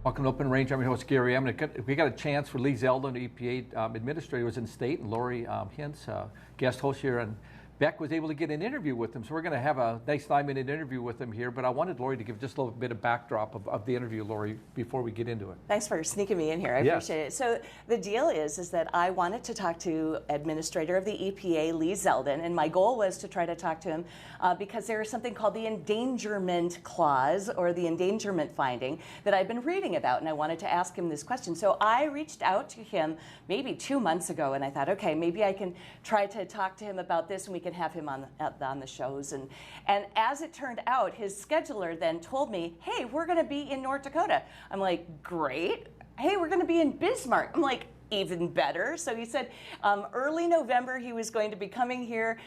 Welcome to Open Range. I'm your host, Gary. We got a chance for Lee Zelden, EPA Administrator, was in state, and Lori Hinz, guest host here, and Beck was able to get an interview with him. So we're going to have a nice 9-minute interview with him here, but I wanted Lori to give just a little bit of backdrop of the interview, Lori, before we get into it. Thanks for sneaking me in here. I appreciate it. So the deal is that I wanted to talk to Administrator of the EPA, Lee Zelden, and my goal was to try to talk to him because there is something called the endangerment clause, or the endangerment finding, that I've been reading about, and I wanted to ask him this question. So I reached out to him maybe 2 months ago, and I thought, okay, maybe I can try to talk to him about this, and we can have him on the shows. And as it turned out, his scheduler then told me, hey, we're going to be in North Dakota. I'm like, great. Hey, we're going to be in Bismarck. I'm like, even better. So he said early November he was going to be coming here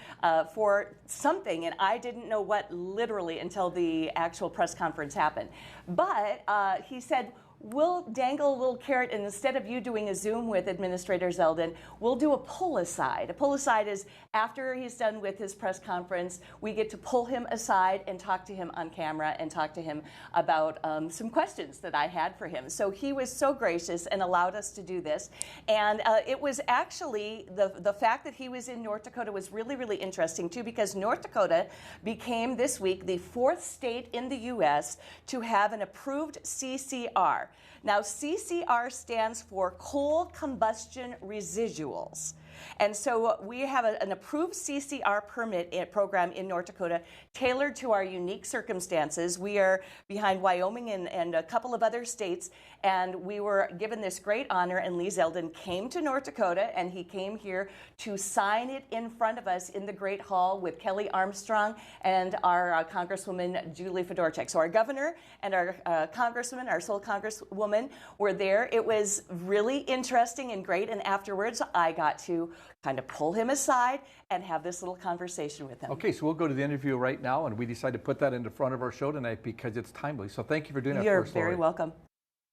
for something, and I didn't know what literally until the actual press conference happened. But he said, we'll dangle a little carrot, and instead of you doing a Zoom with Administrator Zelden, we'll do a pull-aside. A pull-aside is after he's done with his press conference, we get to pull him aside and talk to him on camera and talk to him about some questions that I had for him. So he was so gracious and allowed us to do this. And it was actually, the fact that he was in North Dakota was really, really interesting too, because North Dakota became this week the 4th state in the U.S. to have an approved CCR. Now, CCR stands for coal combustion residuals. And so we have an approved CCR permit program in North Dakota tailored to our unique circumstances. We are behind Wyoming and a couple of other states, and we were given this great honor, and Lee Zelden came to North Dakota, and he came here to sign it in front of us in the Great Hall with Kelly Armstrong and our Congresswoman Julie Fedorchak. So our governor and our congressman, our sole congresswoman, were there. It was really interesting and great, and afterwards I got to kind of pull him aside and have this little conversation with him. Okay, so we'll go to the interview right now, and we decided to put that in the front of our show tonight because it's timely. So thank you for doing that for us, Lori. You're very welcome.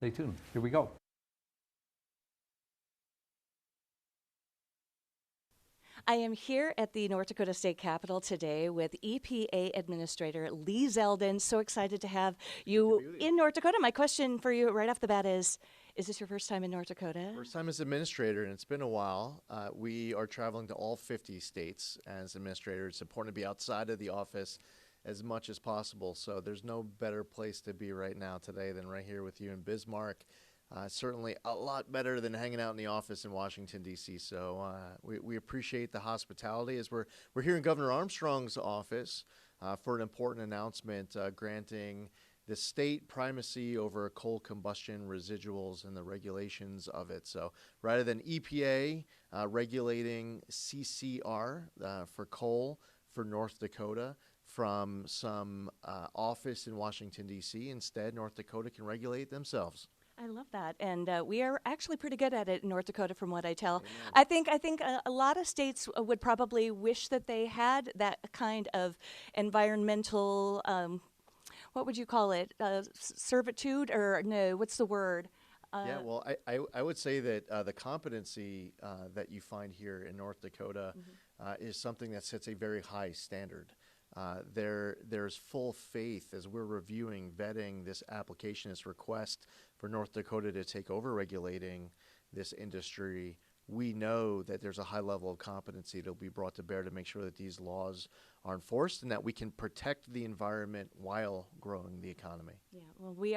Stay tuned. Here we go. I am here at the North Dakota State Capitol today with EPA Administrator Lee Zelden. So excited to have you in North Dakota. My question for you right off the bat is this your first time in North Dakota? First time as administrator, and it's been a while. We are traveling to all 50 states as administrator. It's important to be outside of the office as much as possible. So there's no better place to be right now today than right here with you in Bismarck. Certainly a lot better than hanging out in the office in Washington, D.C. So we appreciate the hospitality as we're here in Governor Armstrong's office for an important announcement granting the state primacy over coal combustion residuals and the regulations of it. So rather than EPA regulating CCR for coal for North Dakota from some office in Washington, D.C., instead North Dakota can regulate themselves. I love that, and we are actually pretty good at it in North Dakota, from what I tell. Amen. I think a lot of states would probably wish that they had that kind of environmental, what would you call it, servitude, or no, what's the word? Yeah, well, I would say that the competency that you find here in North Dakota is something that sets a very high standard. There's full faith as we're reviewing, vetting this application, this request for North Dakota to take over regulating this industry. We know that there's a high level of competency that will be brought to bear to make sure that these laws are enforced and that we can protect the environment while growing the economy. Yeah, well, we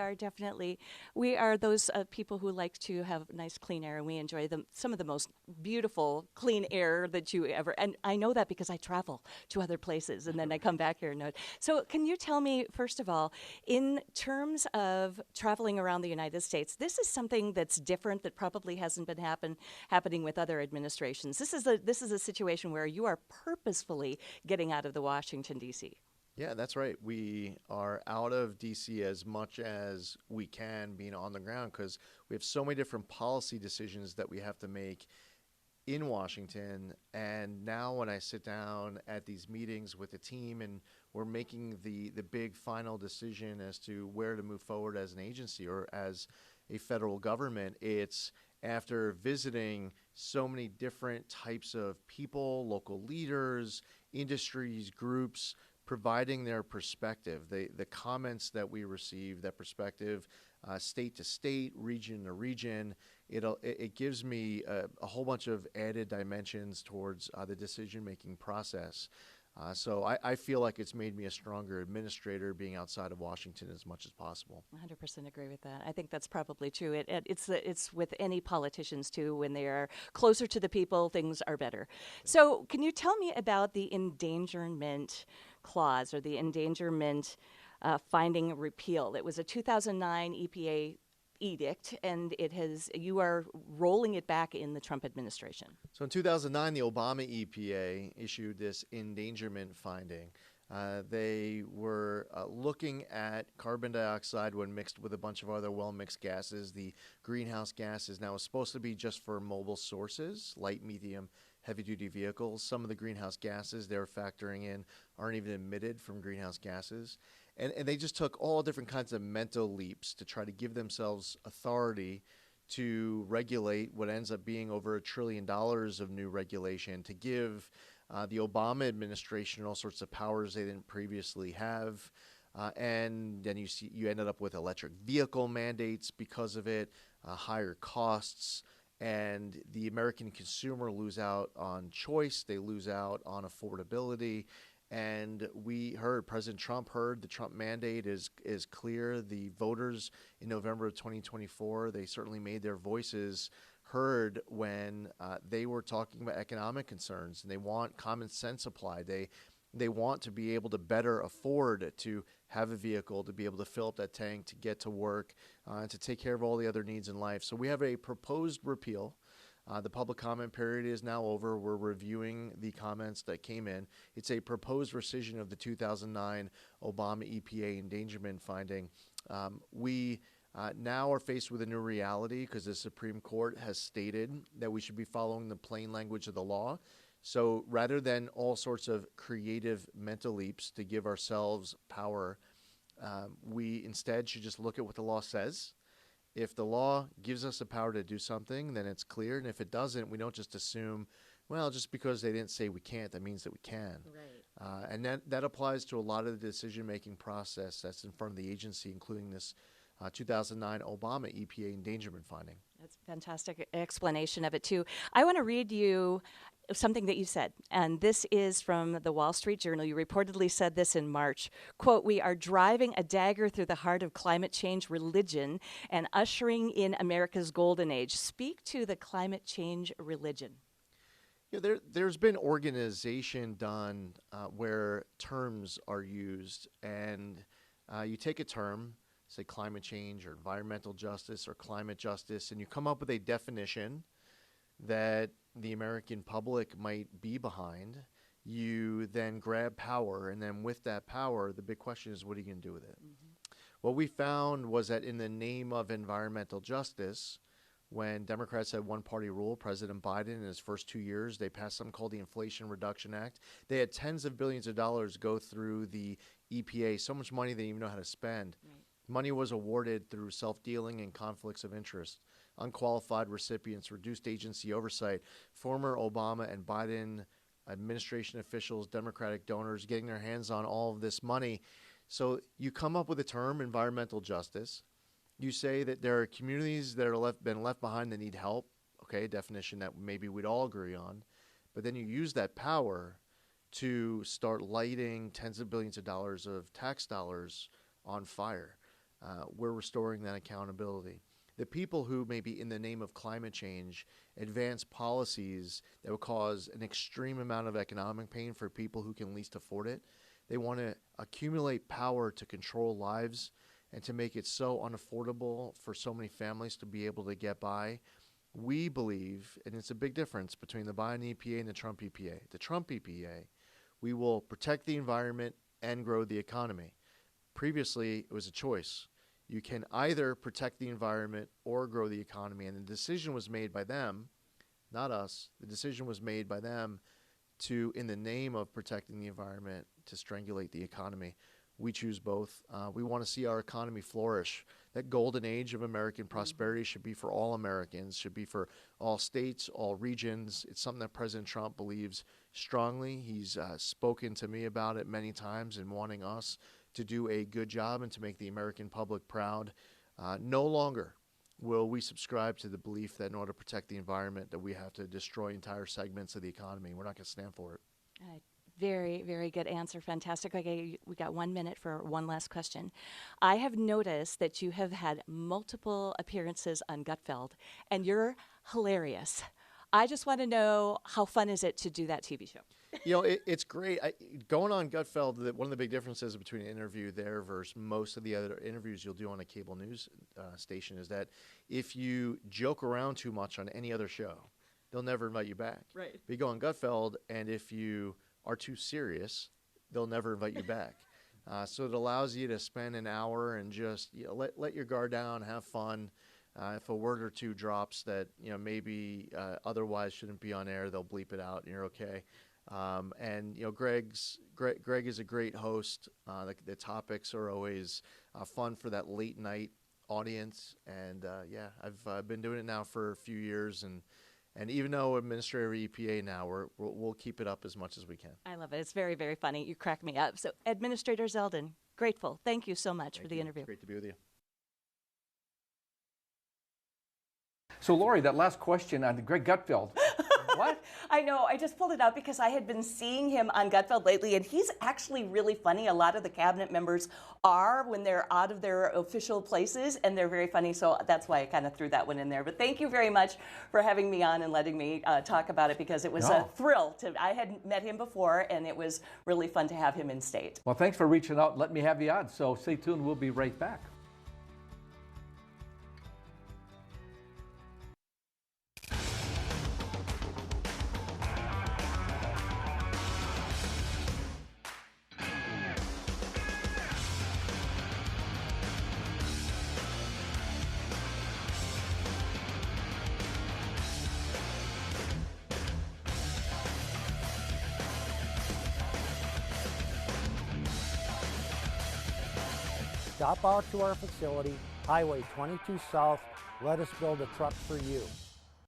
are those people who like to have nice clean air, and we enjoy some of the most beautiful clean air that you ever, and I know that because I travel to other places and then I come back here and know it. So can you tell me, first of all, in terms of traveling around the United States, this is something that's different that probably hasn't been happening with other administrations. This is a situation where you are purposefully getting out of the Washington, D.C. Yeah, that's right. We are out of D.C. as much as we can, being on the ground, because we have so many different policy decisions that we have to make in Washington. And now when I sit down at these meetings with the team and we're making the big final decision as to where to move forward as an agency or as a federal government, it's after visiting so many different types of people, local leaders, industries, groups, providing their perspective. The comments that we receive, that perspective, state to state, region to region, it gives me a whole bunch of added dimensions towards the decision-making process. So I feel like it's made me a stronger administrator being outside of Washington as much as possible. 100% agree with that. I think that's probably true. It's with any politicians too. When they are closer to the people, things are better. So can you tell me about the endangerment clause or the endangerment finding repeal? It was a 2009 EPA edict, and you are rolling it back in the Trump administration. So in 2009, the Obama EPA issued this endangerment finding. They were looking at carbon dioxide when mixed with a bunch of other well-mixed gases. The greenhouse gases now is supposed to be just for mobile sources, light, medium, heavy-duty vehicles. Some of the greenhouse gases they're factoring in aren't even emitted from greenhouse gases. And they just took all different kinds of mental leaps to try to give themselves authority to regulate what ends up being over $1 trillion of new regulation, to give the Obama administration all sorts of powers they didn't previously have. And then you ended up with electric vehicle mandates because of it, higher costs, and the American consumer lose out on choice. They lose out on affordability. And President Trump heard the Trump mandate is clear. The voters in November of 2024, they certainly made their voices heard when they were talking about economic concerns, and they want common sense applied. They want to be able to better afford to have a vehicle, to be able to fill up that tank, to get to work, and to take care of all the other needs in life. So we have a proposed repeal. The public comment period is now over. We're reviewing the comments that came in. It's a proposed rescission of the 2009 Obama EPA endangerment finding. We now are faced with a new reality because the Supreme Court has stated that we should be following the plain language of the law. So rather than all sorts of creative mental leaps to give ourselves power, we instead should just look at what the law says. If the law gives us the power to do something, then it's clear. And if it doesn't, we don't just assume, well, just because they didn't say we can't, that means that we can. Right. And that applies to a lot of the decision-making process that's in front of the agency, including this 2009 Obama EPA endangerment finding. That's a fantastic explanation of it, too. I want to read you something that you said, and this is from the Wall Street Journal. You reportedly said this in March, quote, "We are driving a dagger through the heart of climate change religion and ushering in America's golden age." Speak to the climate change religion. Yeah, there's been organization done where terms are used, and you take a term, say climate change or environmental justice or climate justice, and you come up with a definition that the American public might be behind. You then grab power, and then with that power, the big question is, what are you going to do with it? Mm-hmm. What we found was that in the name of environmental justice, when Democrats had one-party rule, President Biden in his first 2 years, they passed something called the Inflation Reduction Act. They had tens of billions of dollars go through the EPA, so much money they didn't even know how to spend. Right. Money was awarded through self-dealing and conflicts of interest. Unqualified recipients, reduced agency oversight, former Obama and Biden administration officials, Democratic donors getting their hands on all of this money. So you come up with the term environmental justice. You say that there are communities that are been left behind that need help. Okay, a definition that maybe we'd all agree on. But then you use that power to start lighting tens of billions of dollars of tax dollars on fire. We're restoring that accountability. The people who maybe in the name of climate change advance policies that will cause an extreme amount of economic pain for people who can least afford it, they want to accumulate power to control lives and to make it so unaffordable for so many families to be able to get by. We believe, and it's a big difference between the Biden EPA and the Trump EPA. The Trump EPA, we will protect the environment and grow the economy. Previously, it was a choice. You can either protect the environment or grow the economy. And the decision was made by them, not us. The decision was made by them to, in the name of protecting the environment, to strangulate the economy. We choose both. We want to see our economy flourish. That golden age of American prosperity should be for all Americans, should be for all states, all regions. It's something that President Trump believes strongly. He's spoken to me about it many times and wanting us to do a good job and to make the American public proud. No longer will we subscribe to the belief that in order to protect the environment that we have to destroy entire segments of the economy. We're not going to stand for it. Very, very good answer. Fantastic. Okay, we got 1 minute for one last question. I have noticed that you have had multiple appearances on Gutfeld, and you're hilarious. I just want to know, how fun is it to do that TV show? You know, it's great. Going on Gutfeld, one of the big differences between an interview there versus most of the other interviews you'll do on a cable news station is that if you joke around too much on any other show, they'll never invite you back. Right. But you go on Gutfeld, and if you are too serious, they'll never invite you back. So it allows you to spend an hour and just let your guard down, have fun. If a word or two drops that maybe otherwise shouldn't be on air, they'll bleep it out, and you're okay. And Greg is a great host. The topics are always fun for that late night audience. And I've been doing it now for a few years, and even though Administrator EPA now, we'll keep it up as much as we can. I love it. It's very, very funny. You crack me up. So, Administrator Zelden, grateful. Thank you so much for the interview. It's great to be with you. So, Lori, that last question on Greg Gutfeld. What? I know. I just pulled it out because I had been seeing him on Gutfeld lately, and he's actually really funny. A lot of the cabinet members are when they're out of their official places, and they're very funny. So that's why I kind of threw that one in there. But thank you very much for having me on and letting me talk about it, because it was a thrill. I had met him before, and it was really fun to have him in state. Well, thanks for reaching out and letting me have you on. So stay tuned. We'll be right back. Stop out to our facility, Highway 22 South. Let us build a truck for you.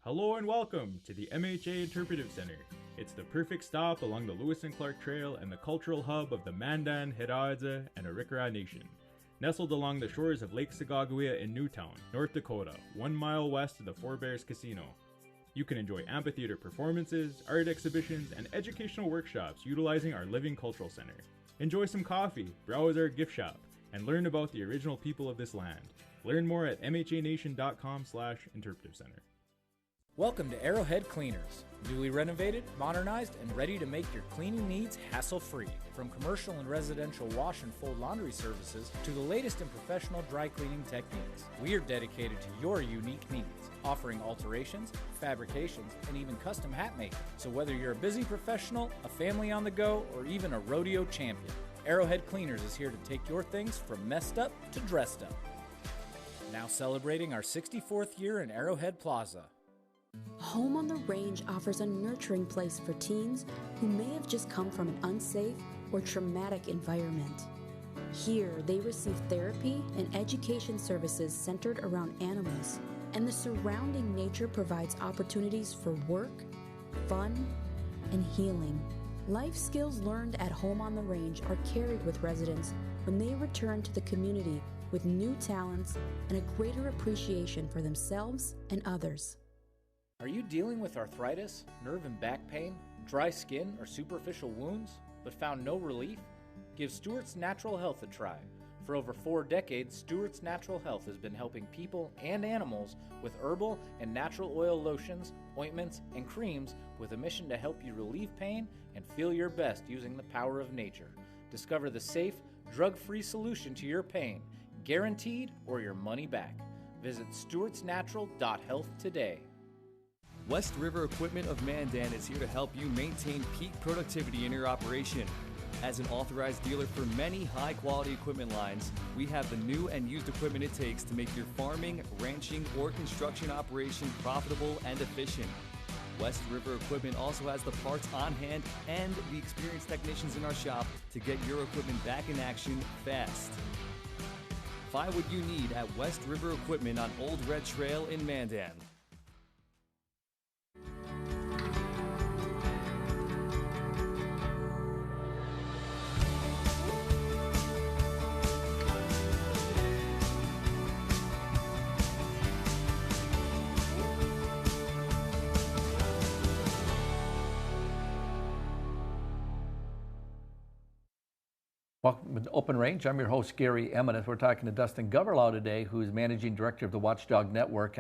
Hello and welcome to the MHA Interpretive Center. It's the perfect stop along the Lewis and Clark Trail and the cultural hub of the Mandan, Hiraadza, and Arikara Nation. Nestled along the shores of Lake Sagagawea in Newtown, North Dakota, 1 mile west of the Four Bears Casino. You can enjoy amphitheater performances, art exhibitions, and educational workshops utilizing our Living Cultural Center. Enjoy some coffee, browse our gift shop, and learn about the original people of this land. Learn more at mhanation.com/interpretive center. Welcome to Arrowhead Cleaners. Newly renovated, modernized, and ready to make your cleaning needs hassle-free. From commercial and residential wash and fold laundry services to the latest in professional dry cleaning techniques, we are dedicated to your unique needs, offering alterations, fabrications, and even custom hat making. So whether you're a busy professional, a family on the go, or even a rodeo champion, Arrowhead Cleaners is here to take your things from messed up to dressed up. Now celebrating our 64th year in Arrowhead Plaza. Home on the Range offers a nurturing place for teens who may have just come from an unsafe or traumatic environment. Here, they receive therapy and education services centered around animals, and the surrounding nature provides opportunities for work, fun, and healing. Life skills learned at Home on the Range are carried with residents when they return to the community with new talents and a greater appreciation for themselves and others. Are you dealing with arthritis, nerve and back pain, dry skin, or superficial wounds, but found no relief? Give Stewart's Natural Health a try. For over 4 decades, Stewart's Natural Health has been helping people and animals with herbal and natural oil lotions, ointments, and creams with a mission to help you relieve pain and feel your best using the power of nature. Discover the safe, drug-free solution to your pain, guaranteed or your money back. Visit stewartsnatural.health today. West River Equipment of Mandan is here to help you maintain peak productivity in your operation. As an authorized dealer for many high-quality equipment lines, we have the new and used equipment it takes to make your farming, ranching, or construction operation profitable and efficient. West River Equipment also has the parts on hand and the experienced technicians in our shop to get your equipment back in action fast. Find what you need at West River Equipment on Old Red Trail in Mandan. Welcome to Open Range. I'm your host, Gary Eminent. We're talking to Dustin Gawrylow today, who is Managing Director of the Watchdog Network.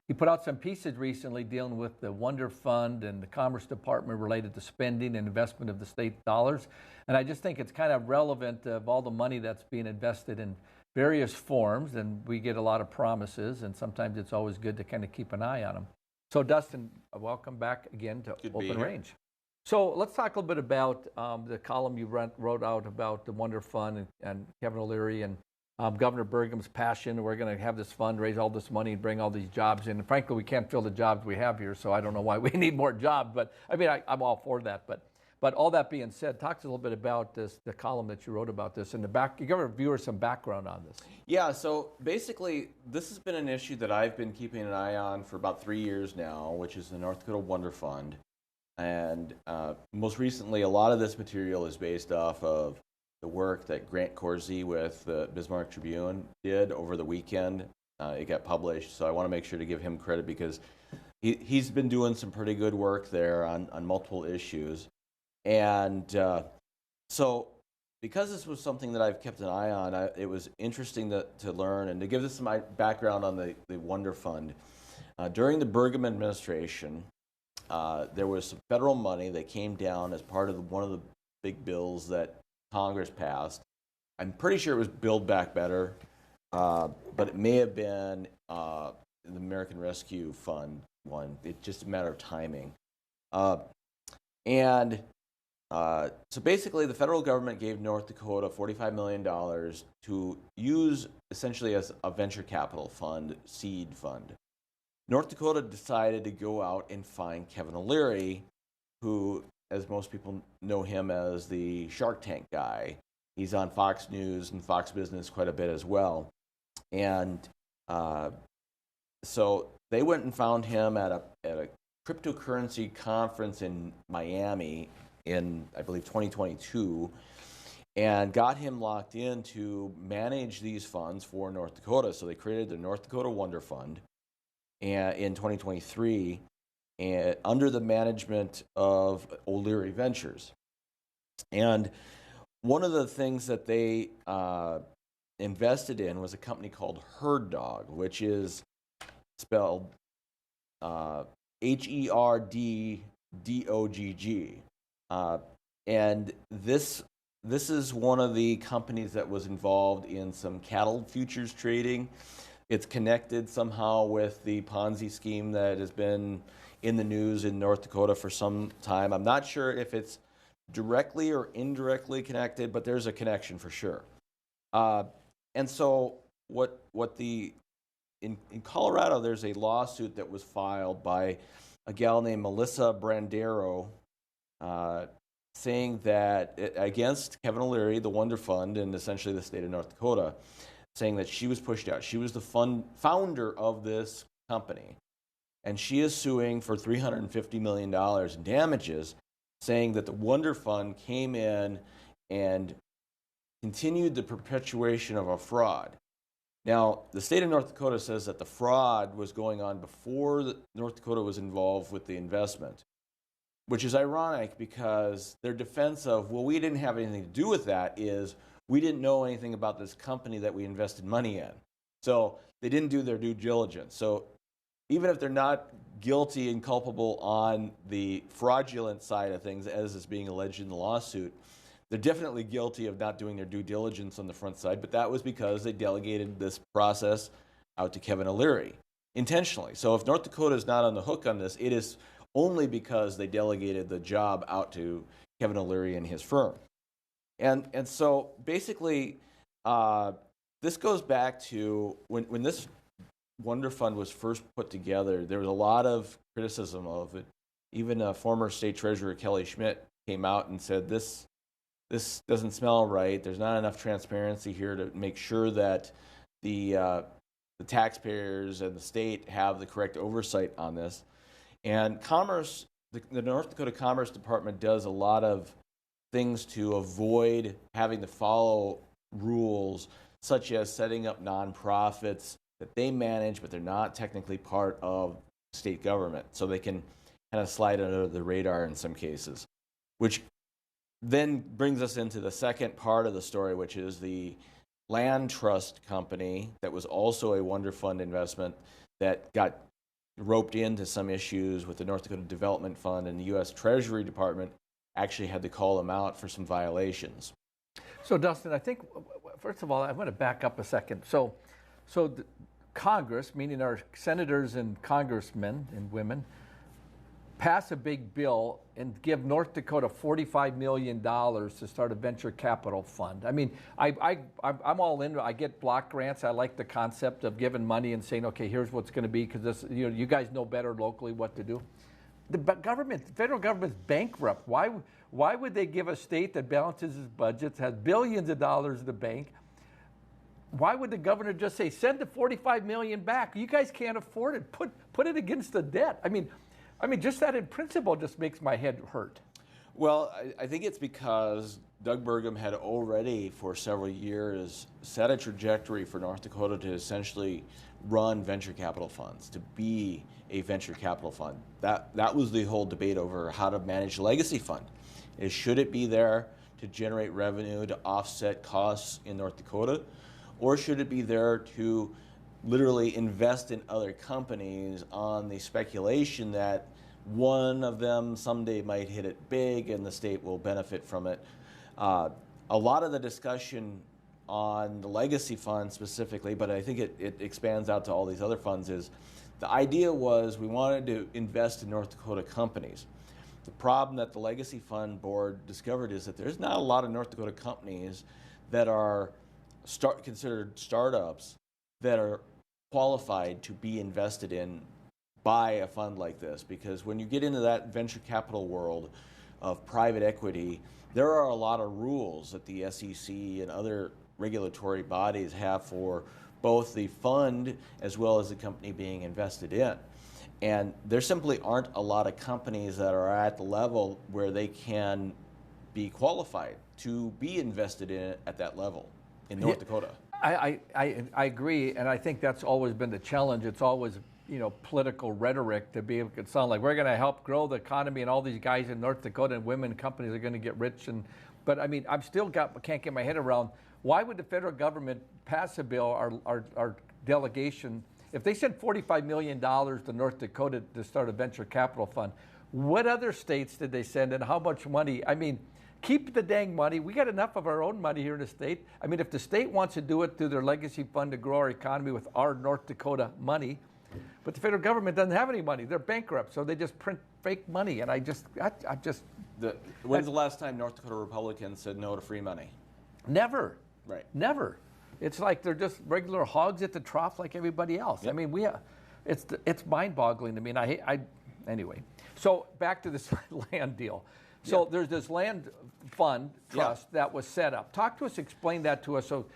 He put out some pieces recently dealing with the Wonder Fund and the Commerce Department related to spending and investment of the state dollars. And I just think it's kind of relevant of all the money that's being invested in various forms, and we get a lot of promises, and sometimes it's always good to kind of keep an eye on them. So Dustin, welcome back again to Open Range. So let's talk a little bit about the column you wrote out about the Wonder Fund and Kevin O'Leary and Governor Burgum's passion. We're going to have this fund, raise all this money, and bring all these jobs in. And frankly, we can't fill the jobs we have here, so I don't know why we need more jobs. But I mean, I'm all for that. But all that being said, talk to us a little bit about this, the column that you wrote about this. In the back, you give our viewers some background on this. Yeah, so basically, this has been an issue that I've been keeping an eye on for about 3 years now, which is the North Dakota Wonder Fund. And most recently, a lot of this material is based off of the work that Grant Corsi with the Bismarck Tribune did over the weekend. It got published, so I want to make sure to give him credit because he's been doing some pretty good work there on multiple issues. And so because this was something that I've kept an eye on, it was interesting to learn and to give this some background on the Wonder Fund. During the Burgum administration, there was some federal money that came down as part of one of the big bills that Congress passed. I'm pretty sure it was Build Back Better, but it may have been the American Rescue Fund one. It's just a matter of timing. So basically, the federal government gave North Dakota $45 million to use essentially as a venture capital fund, seed fund. North Dakota decided to go out and find Kevin O'Leary, who, as most people know him as the Shark Tank guy. He's on Fox News and Fox Business quite a bit as well. And so they went and found him at a cryptocurrency conference in Miami in, I believe, 2022, and got him locked in to manage these funds for North Dakota. So they created the North Dakota Wonder Fund in 2023, and under the management of O'Leary Ventures. And one of the things that they invested in was a company called HerdDog, which is spelled HERDDOGG. And this is one of the companies that was involved in some cattle futures trading. It's connected somehow with the Ponzi scheme that has been in the news in North Dakota for some time. I'm not sure if it's directly or indirectly connected, but there's a connection for sure. And so in Colorado, there's a lawsuit that was filed by a gal named Melissa Brandero, saying that against Kevin O'Leary, the Wonder Fund, and essentially the state of North Dakota, saying that she was pushed out. She was the founder of this company, and she is suing for $350 million in damages, saying that the Wonder Fund came in and continued the perpetuation of a fraud. Now, the state of North Dakota says that the fraud was going on before North Dakota was involved with the investment, which is ironic because their defense of, well, we didn't have anything to do with that is, we didn't know anything about this company that we invested money in. So they didn't do their due diligence. So even if they're not guilty and culpable on the fraudulent side of things, as is being alleged in the lawsuit, they're definitely guilty of not doing their due diligence on the front side, but that was because they delegated this process out to Kevin O'Leary intentionally. So if North Dakota is not on the hook on this, it is only because they delegated the job out to Kevin O'Leary and his firm. And so basically, this goes back to when this Wonder Fund was first put together, there was a lot of criticism of it Even former State Treasurer Kelly Schmidt came out and said this doesn't smell right. There's not enough transparency here to make sure that the taxpayers and the state have the correct oversight on this. And Commerce, the North Dakota Commerce Department does a lot of things to avoid having to follow rules, such as setting up nonprofits that they manage, but they're not technically part of state government. So they can kind of slide under the radar in some cases, which then brings us into the second part of the story, which is the land trust company that was also a Wonder Fund investment that got roped into some issues with the North Dakota Development Fund, and the U.S. Treasury Department actually had to call them out for some violations. So Dustin, I think, first of all, I'm going to back up a second. So the Congress, meaning our senators and congressmen and women, pass a big bill and give North Dakota $45 million to start a venture capital fund. I mean, I'm all in. I get block grants. I like the concept of giving money and saying, okay, here's what's going to be, because this, you guys know better locally what to do. The federal government's bankrupt. Why would they give a state that balances its budgets, has billions of dollars in the bank? Why would the governor just say, send the $45 million back? You guys can't afford it. Put it against the debt. I mean, just that in principle just makes my head hurt. Well, I think it's because Doug Burgum had already, for several years, set a trajectory for North Dakota to essentially run venture capital funds, to be a venture capital fund. That was the whole debate over how to manage the legacy fund. Should it be there to generate revenue, to offset costs in North Dakota, or should it be there to literally invest in other companies on the speculation that one of them someday might hit it big and the state will benefit from it? A lot of the discussion on the legacy fund specifically, but I think it expands out to all these other funds, is the idea was we wanted to invest in North Dakota companies. The problem that the Legacy Fund Board discovered is that there's not a lot of North Dakota companies that are considered startups that are qualified to be invested in by a fund like this, because when you get into that venture capital world of private equity, there are a lot of rules that the SEC and other regulatory bodies have for both the fund as well as the company being invested in. And there simply aren't a lot of companies that are at the level where they can be qualified to be invested in at that level in North Dakota. I agree, and I think that's always been the challenge. It's always, political rhetoric to be able to sound like we're going to help grow the economy, and all these guys in North Dakota and women companies are going to get rich. But I mean, can't get my head around, why would the federal government pass a bill, our delegation, if they sent $45 million to North Dakota to start a venture capital fund? What other states did they send, and how much money? I mean, keep the dang money. We got enough of our own money here in the state. I mean, if the state wants to do it through their legacy fund to grow our economy with our North Dakota money, but the federal government doesn't have any money. They're bankrupt, so they just print fake money. And when's the last time North Dakota Republicans said no to free money? Never. Right. Never. It's like they're just regular hogs at the trough like everybody else. Yep. I mean, it's mind-boggling to me. And anyway. So back to this land deal. So there's this land fund trust that was set up. Talk to us, explain that to us. So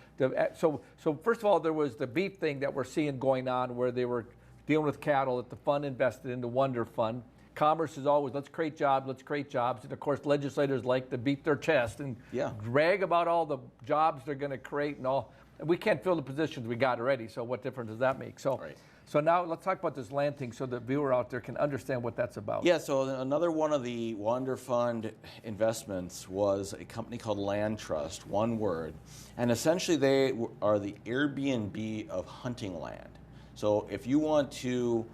first of all, there was the beef thing that we're seeing going on, where they were dealing with cattle that the fund invested in the Wonder Fund. Commerce is always, let's create jobs. And of course, legislators like to beat their chest and brag about all the jobs they're going to create and all. And we can't fill the positions we got already, so what difference does that make? So now let's talk about this land thing so the viewer out there can understand what that's about. Yeah, so another one of the Wonder Fund investments was a company called Land Trust, one word. And essentially they are the Airbnb of hunting land. So if you want to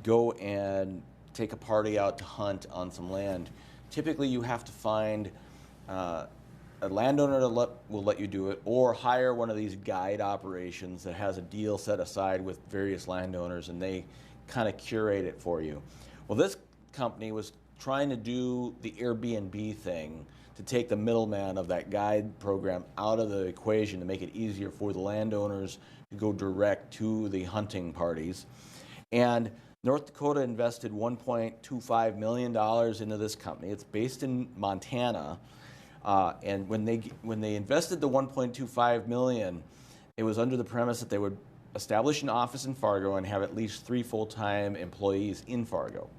go and take a party out to hunt on some land, typically you have to find a landowner that will let you do it, or hire one of these guide operations that has a deal set aside with various landowners, and they kind of curate it for you. Well, this company was trying to do the Airbnb thing to take the middleman of that guide program out of the equation to make it easier for the landowners to go direct to the hunting parties. And North Dakota invested $1.25 million into this company. It's based in Montana. And when they invested the $1.25 million, it was under the premise that they would establish an office in Fargo and have at least 3 full-time employees in Fargo.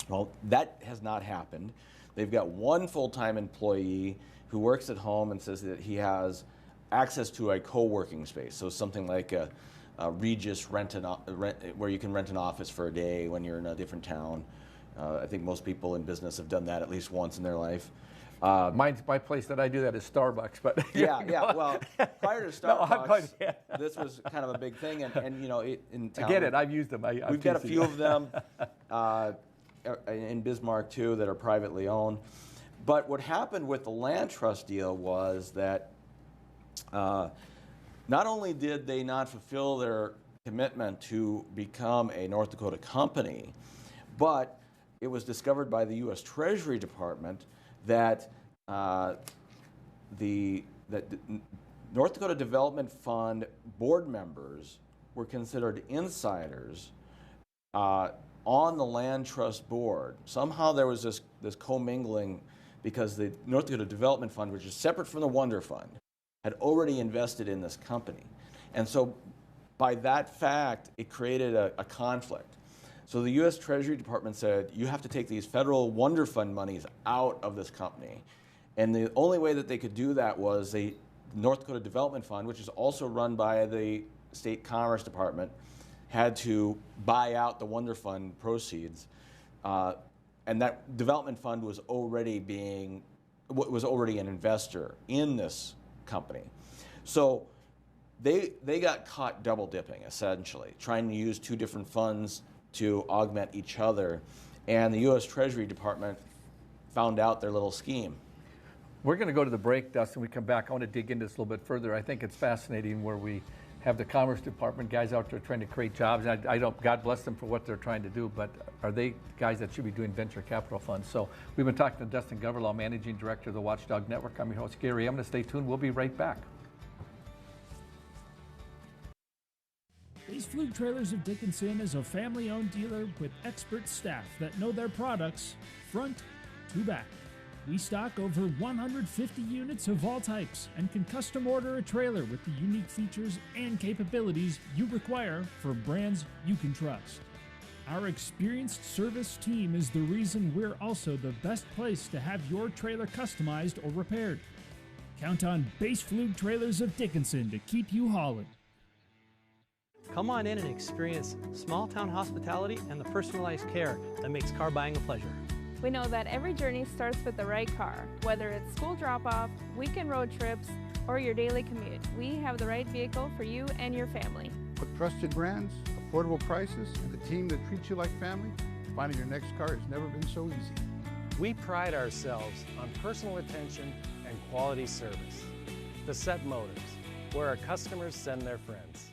Well, that has not happened. They've got 1 full-time employee who works at home and says that he has access to a co-working space, so something like a Regis where you can rent an office for a day when you're in a different town. I think most people in business have done that at least once in their life. My place that I do that is Starbucks, but yeah. Well, prior to Starbucks, this was kind of a big thing, and in town, I get it. I've used them. We've got a few of them in Bismarck too that are privately owned. But what happened with the land trust deal was that not only did they not fulfill their commitment to become a North Dakota company, but it was discovered by the U.S. Treasury Department that the North Dakota Development Fund board members were considered insiders on the land trust board. Somehow there was this commingling because the North Dakota Development Fund, which is separate from the Wonder Fund, had already invested in this company. And so by that fact, it created a conflict. So the U.S. Treasury Department said, you have to take these federal Wonder Fund monies out of this company. And the only way that they could do that was the North Dakota Development Fund, which is also run by the State Commerce Department, had to buy out the Wonder Fund proceeds. And that development fund was already an investor in this company. So they got caught double dipping, essentially, trying to use 2 different funds to augment each other. And the U.S. Treasury Department found out their little scheme. We're going to go to the break, Dustin. When we come back, I want to dig into this a little bit further. I think it's fascinating where we have the Commerce Department, guys out there trying to create jobs. And I don't, God bless them for what they're trying to do, but are they guys that should be doing venture capital funds? So we've been talking to Dustin Gawrylow, Managing Director of the Watchdog Network. I'm your host, Gary. I'm going to stay tuned. We'll be right back. Base Flug Trailers of Dickinson is a family-owned dealer with expert staff that know their products front to back. We stock over 150 units of all types and can custom order a trailer with the unique features and capabilities you require for brands you can trust. Our experienced service team is the reason we're also the best place to have your trailer customized or repaired. Count on Base Flug Trailers of Dickinson to keep you hauling. Come on in and experience small-town hospitality and the personalized care that makes car buying a pleasure. We know that every journey starts with the right car. Whether it's school drop-off, weekend road trips, or your daily commute, we have the right vehicle for you and your family. With trusted brands, affordable prices, and a team that treats you like family, finding your next car has never been so easy. We pride ourselves on personal attention and quality service. The Set Motors, where our customers send their friends.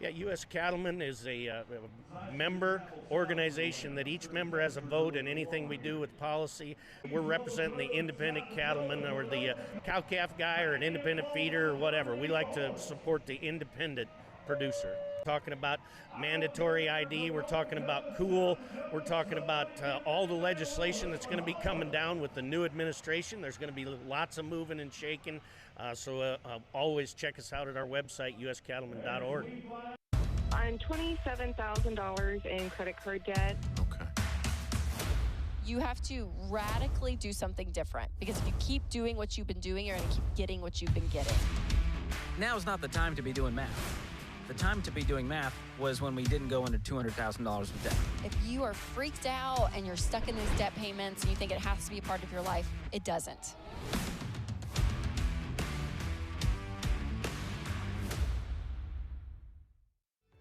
Yeah, U.S. Cattlemen is a member organization that each member has a vote in anything we do with policy. We're representing the independent cattleman or the cow-calf guy or an independent feeder or whatever. We like to support the independent producer. We're talking about mandatory ID, we're talking about cool, we're talking about all the legislation that's going to be coming down with the new administration. There's going to be lots of moving and shaking, so always check us out at our website, uscattleman.org. I'm $27,000 in credit card debt. Okay. You have to radically do something different, because if you keep doing what you've been doing, you're going to keep getting what you've been getting. Now's not the time to be doing math. The time to be doing math was when we didn't go into $200,000 of debt. If you are freaked out and you're stuck in these debt payments and you think it has to be a part of your life, it doesn't.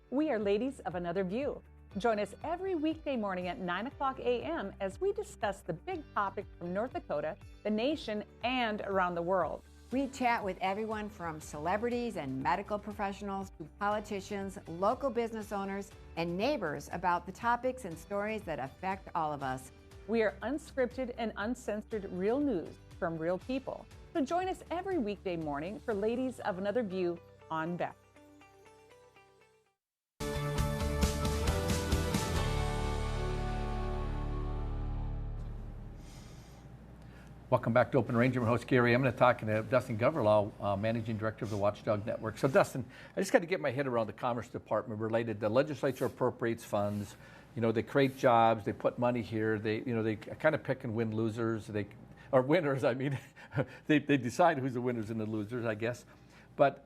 We are ladies of another view. Join us every weekday morning at 9 o'clock a.m. as we discuss the big topics from North Dakota, the nation, and around the world. We chat with everyone from celebrities and medical professionals to politicians, local business owners, and neighbors about the topics and stories that affect all of us. We are unscripted and uncensored real news from real people. So join us every weekday morning for Ladies of Another View on Beck. Welcome back to Open Range. I'm your host, Gary. I'm going to talk to Dustin Gawrylow, Managing Director of the Watchdog Network. So, Dustin, I just got to get my head around the Commerce Department related. The legislature appropriates funds. You know, they create jobs. They put money here. They kind of pick and win losers. Winners. I mean, they decide who's the winners and the losers, I guess. But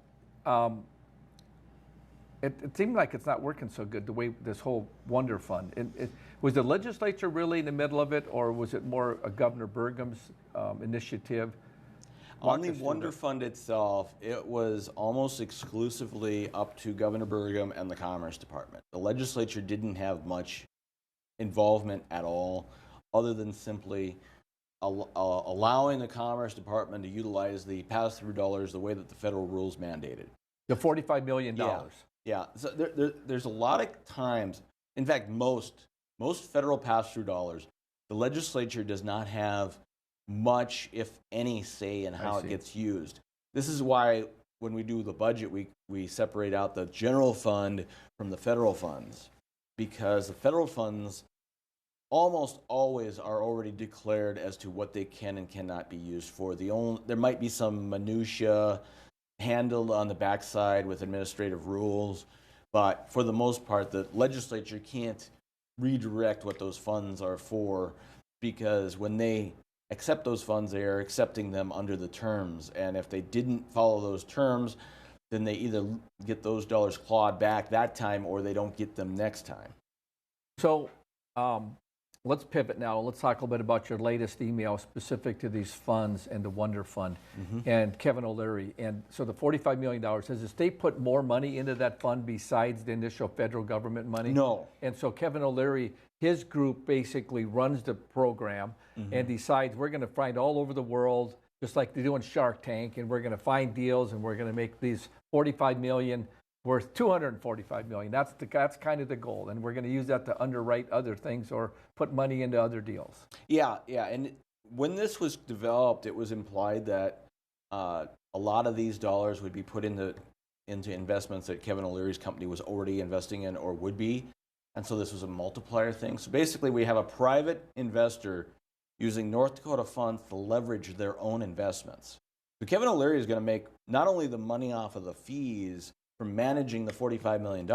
it seemed like it's not working so good, the way this whole Wonder Fund. Was the legislature really in the middle of it, or was it more Governor Burgum's initiative? On the Wonder Fund itself, it was almost exclusively up to Governor Burgum and the Commerce Department. The legislature didn't have much involvement at all, other than simply allowing the Commerce Department to utilize the pass-through dollars the way that the federal rules mandated. The $45 million. Yeah. So there's a lot of times, in fact, most federal pass-through dollars, the legislature does not have much, if any, say in how it gets used. This is why when we do the budget, we separate out the general fund from the federal funds, because the federal funds almost always are already declared as to what they can and cannot be used for. There might be some minutia handled on the backside with administrative rules, but for the most part, the legislature can't redirect what those funds are for, because when they accept those funds, they are accepting them under the terms, and if they didn't follow those terms, then they either get those dollars clawed back that time or they don't get them next time. So let's pivot now. Let's talk a little bit about your latest email specific to these funds and the Wonder Fund and Kevin O'Leary. And so the $45 million, has the state put more money into that fund besides the initial federal government money? No. And so Kevin O'Leary, his group basically runs the program and decides we're going to find all over the world, just like they do in Shark Tank, and we're going to find deals and we're going to make these $45 million worth $245 million. That's kind of the goal, and we're going to use that to underwrite other things or put money into other deals. Yeah, and when this was developed, it was implied that a lot of these dollars would be put into investments that Kevin O'Leary's company was already investing in or would be, and so this was a multiplier thing. So basically, we have a private investor using North Dakota funds to leverage their own investments. So Kevin O'Leary is going to make not only the money off of the fees from managing the $45 million,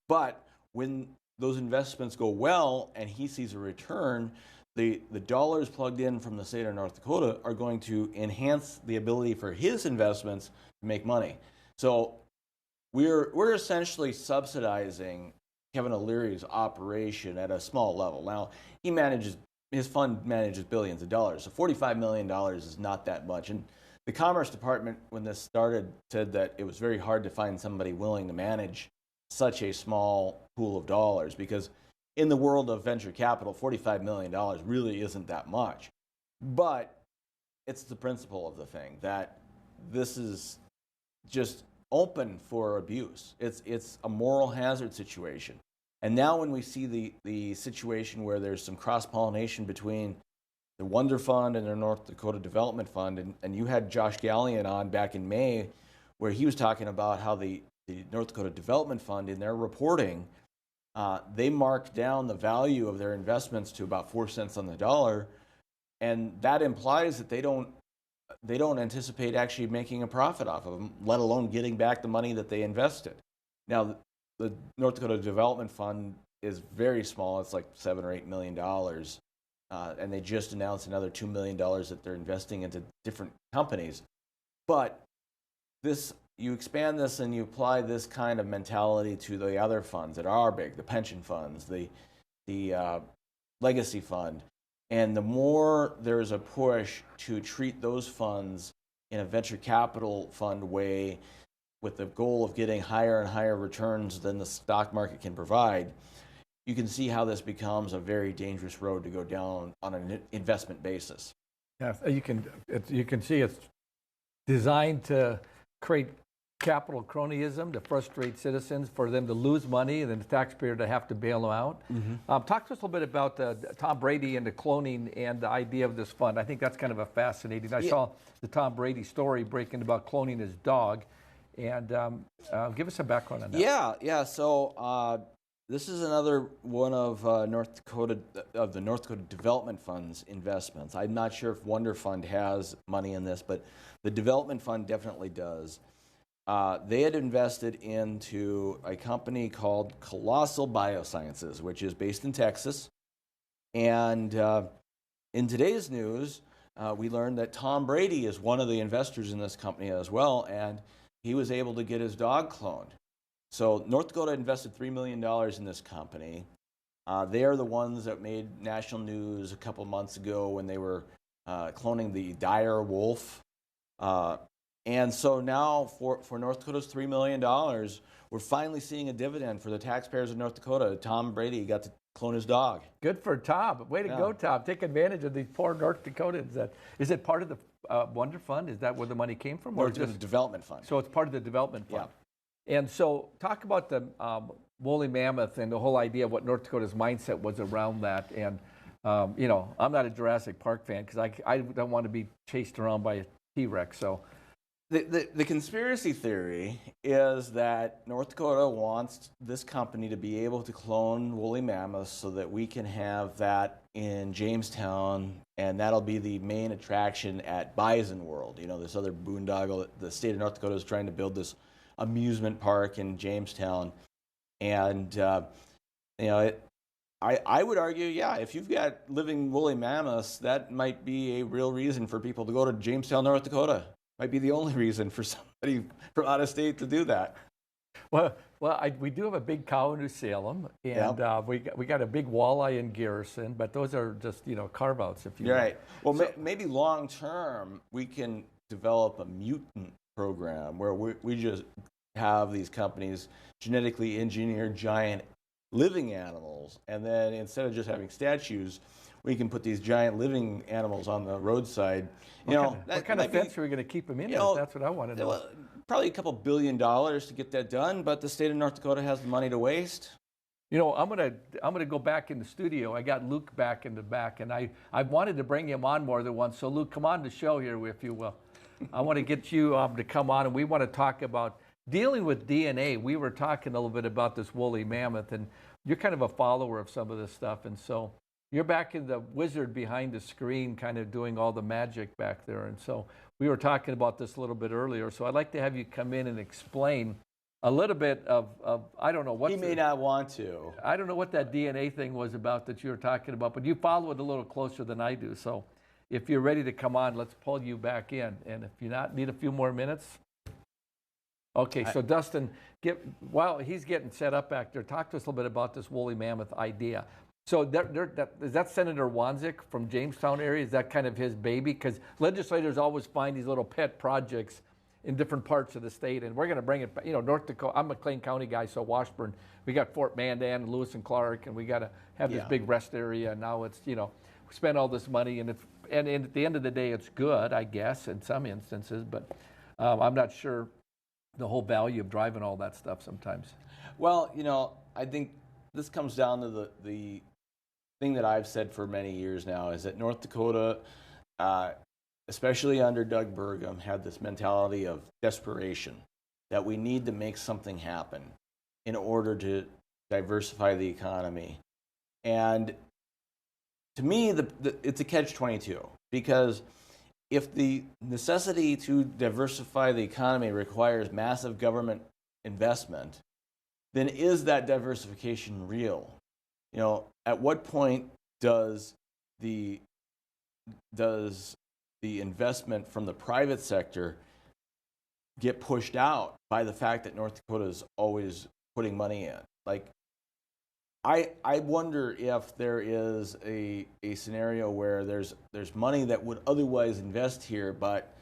but when those investments go well and he sees a return, the dollars plugged in from the state of North Dakota are going to enhance the ability for his investments to make money. So we're essentially subsidizing Kevin O'Leary's operation at a small level. Now, his fund manages billions of dollars, so $45 million is not that much. And the Commerce Department, when this started, said that it was very hard to find somebody willing to manage such a small pool of dollars, because in the world of venture capital, $45 million really isn't that much. But it's the principle of the thing, that this is just open for abuse. It's a moral hazard situation. And now when we see the situation where there's some cross-pollination between the Wonder Fund and the North Dakota Development Fund, and you had Josh Gallion on back in May, where he was talking about how the North Dakota Development Fund, in their reporting, they marked down the value of their investments to about 4 cents on the dollar, and that implies that they don't anticipate actually making a profit off of them, let alone getting back the money that they invested. Now, the North Dakota Development Fund is very small. It's like $7 or $8 million. And they just announced another $2 million that they're investing into different companies. But you expand this and you apply this kind of mentality to the other funds that are big, the pension funds, the legacy fund. And the more there's a push to treat those funds in a venture capital fund way, with the goal of getting higher and higher returns than the stock market can provide, you can see how this becomes a very dangerous road to go down on an investment basis. Yeah, you can see it's designed to create capital cronyism, to frustrate citizens, for them to lose money, and then the taxpayer to have to bail them out. Talk to us a little bit about Tom Brady and the cloning and the idea of this fund. I think that's kind of a fascinating. I saw the Tom Brady story breaking about cloning his dog, and give us a background on that. Yeah. So this is another one of the North Dakota Development Fund's investments. I'm not sure if Wonder Fund has money in this, but the Development Fund definitely does. They had invested into a company called Colossal Biosciences, which is based in Texas. And in today's news, we learned that Tom Brady is one of the investors in this company as well, and he was able to get his dog cloned. So North Dakota invested $3 million in this company. They are the ones that made national news a couple months ago when they were cloning the dire wolf. And so now for North Dakota's $3 million, we're finally seeing a dividend for the taxpayers of North Dakota. Tom Brady got to clone his dog. Good for Tom. Way to go, Tom. Take advantage of these poor North Dakotans. Is it part of the Wonder Fund? Is that where the money came from? Or just the Development Fund? So it's part of the Development Fund. Yeah. And so talk about the woolly mammoth and the whole idea of what North Dakota's mindset was around that. And, I'm not a Jurassic Park fan because I don't want to be chased around by a T-Rex. So The conspiracy theory is that North Dakota wants this company to be able to clone woolly mammoths so that we can have that in Jamestown, and that'll be the main attraction at Bison World. This other boondoggle. The state of North Dakota is trying to build this amusement park in Jamestown, and I would argue, if you've got living woolly mammoths, that might be a real reason for people to go to Jamestown, North Dakota. Might be the only reason for somebody from out of state to do that. Well, we do have a big cow in New Salem, and we got a big walleye in Garrison, but those are just carve-outs, if you will. Right. Well, maybe long term we can develop a mutant program where we just have these companies genetically engineer giant living animals, and then instead of just having statues, we can put these giant living animals on the roadside. What kind of fence are we going to keep them in? That's what I want to know. Probably a couple $2 billion to get that done, but the state of North Dakota has the money to waste. I'm gonna go back in the studio. I got Luke back in the back, and I wanted to bring him on more than once. So Luke, come on the show here, if you will. I want to get you to come on, and we want to talk about dealing with DNA. We were talking a little bit about this woolly mammoth, and you're kind of a follower of some of this stuff, and so you're back in the wizard behind the screen, kind of doing all the magic back there. And so we were talking about this a little bit earlier. So I'd like to have you come in and explain a little bit of I don't know what. He may not want to. I don't know what that DNA thing was about that you were talking about, but you follow it a little closer than I do. So if you're ready to come on, let's pull you back in. And if you need a few more minutes. Okay, so Dustin, while he's getting set up back there, talk to us a little bit about this woolly mammoth idea. So is that Senator Wanzik from Jamestown area? Is that kind of his baby? Because legislators always find these little pet projects in different parts of the state, and we're going to bring it back. North Dakota, I'm a McLean County guy, so Washburn, we got Fort Mandan and Lewis and Clark, and we got to have this big rest area. And now it's, we spend all this money, and at the end of the day, it's good, I guess, in some instances, but I'm not sure the whole value of driving all that stuff sometimes. Well, I think this comes down to the thing that I've said for many years now is that North Dakota, especially under Doug Burgum, had this mentality of desperation, that we need to make something happen in order to diversify the economy. And to me, it's a catch-22, because if the necessity to diversify the economy requires massive government investment, then is that diversification real? At what point does the investment from the private sector get pushed out by the fact that North Dakota is always putting money in? Like, I wonder if there is a scenario where there's money that would otherwise invest here, but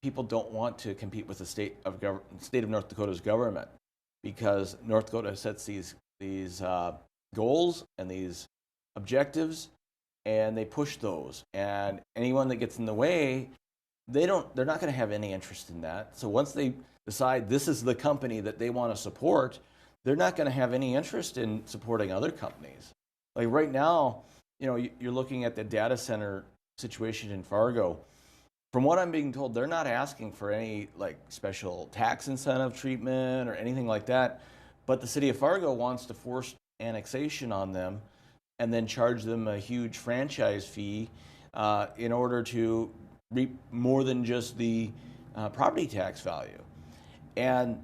people don't want to compete with the state of North Dakota's government, because North Dakota sets these goals and these objectives, and they push those. And anyone that gets in the way, they're not going to have any interest in that. So once they decide this is the company that they want to support, they're not going to have any interest in supporting other companies. Like right now, you're looking at the data center situation in Fargo. From what I'm being told, they're not asking for any like special tax incentive treatment or anything like that, but the city of Fargo wants to force annexation on them and then charge them a huge franchise fee in order to reap more than just the property tax value. And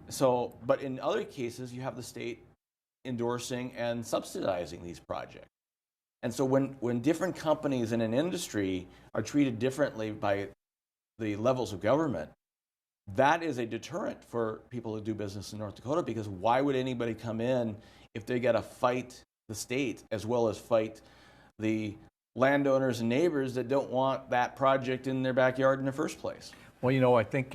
so, but in other cases, you have the state endorsing and subsidizing these projects. And so when different companies in an industry are treated differently by the levels of government, that is a deterrent for people who do business in North Dakota, because why would anybody come in if they got to fight the state as well as fight the landowners and neighbors that don't want that project in their backyard in the first place? Well, I think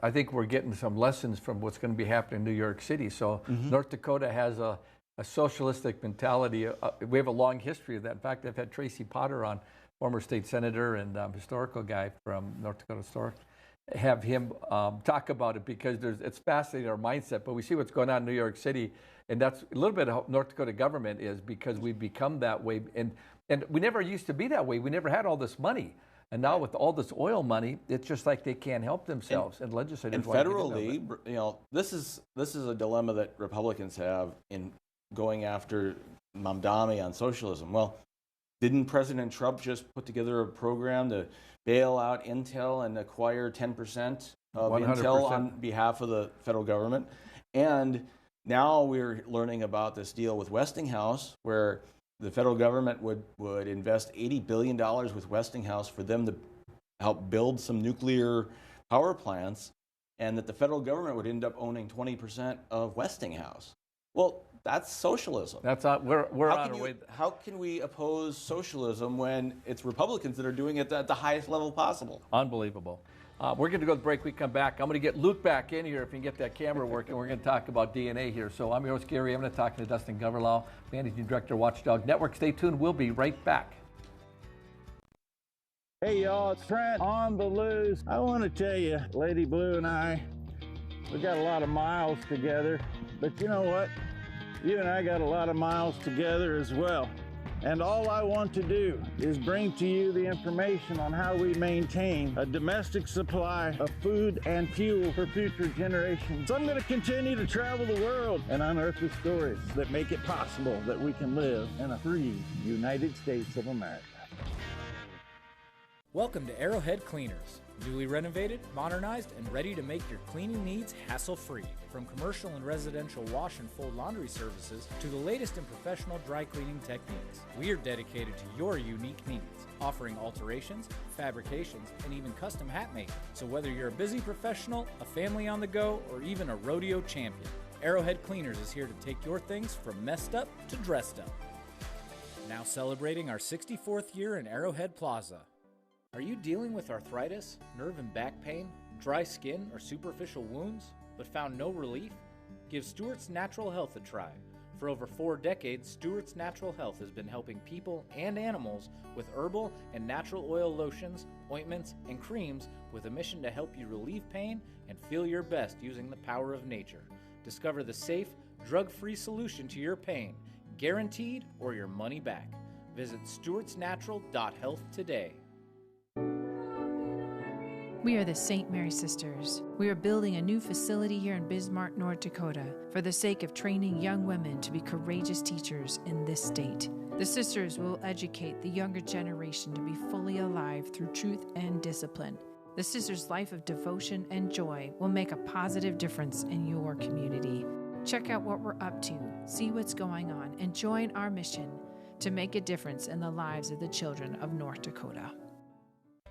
I think we're getting some lessons from what's going to be happening in New York City. So North Dakota has a socialistic mentality. We have a long history of that. In fact, I've had Tracy Potter on, former state senator and historical guy from North Dakota Historic, have him talk about it, because it's fascinating, our mindset. But we see what's going on in New York City, and that's a little bit of how North Dakota government is, because we've become that way. And we never used to be that way. We never had all this money. And now with all this oil money, it's just like they can't help themselves. And legislators. And federally, this is a dilemma that Republicans have in going after Mamdani on socialism. Well, didn't President Trump just put together a program to bail out Intel and acquire 10% of 100%. Intel on behalf of the federal government? And now we're learning about this deal with Westinghouse, where the federal government would invest $80 billion with Westinghouse for them to help build some nuclear power plants, and that the federal government would end up owning 20% of Westinghouse. Well, that's socialism. That's not, we're on our way. How can we oppose socialism when it's Republicans that are doing it at the highest level possible? Unbelievable. We're going to go to break. We come back. I'm going to get Luke back in here if you can get that camera working. We're going to talk about DNA here. So I'm your host, Gary. I'm going to talk to Dustin Gawrylow, Managing Director, Watchdog Network. Stay tuned. We'll be right back. Hey, y'all. It's Trent on the loose. I want to tell you, Lady Blue and I, we got a lot of miles together. But you know what? You and I got a lot of miles together as well. And all I want to do is bring to you the information on how we maintain a domestic supply of food and fuel for future generations. So I'm going to continue to travel the world and unearth the stories that make it possible that we can live in a free United States of America. Welcome to Arrowhead Cleaners. Newly renovated, modernized, and ready to make your cleaning needs hassle-free. From commercial and residential wash and fold laundry services to the latest in professional dry cleaning techniques, we are dedicated to your unique needs, offering alterations, fabrications, and even custom hat making. So whether you're a busy professional, a family on the go, or even a rodeo champion, Arrowhead Cleaners is here to take your things from messed up to dressed up. Now celebrating our 64th year in Arrowhead Plaza. Are you dealing with arthritis, nerve and back pain, dry skin, or superficial wounds, but found no relief? Give Stewart's Natural Health a try. For over 4 decades, Stewart's Natural Health has been helping people and animals with herbal and natural oil lotions, ointments, and creams with a mission to help you relieve pain and feel your best using the power of nature. Discover the safe, drug-free solution to your pain, guaranteed or your money back. Visit stewartsnatural.health today. We are the St. Mary Sisters. We are building a new facility here in Bismarck, North Dakota, for the sake of training young women to be courageous teachers in this state. The sisters will educate the younger generation to be fully alive through truth and discipline. The sisters' life of devotion and joy will make a positive difference in your community. Check out what we're up to, see what's going on, and join our mission to make a difference in the lives of the children of North Dakota.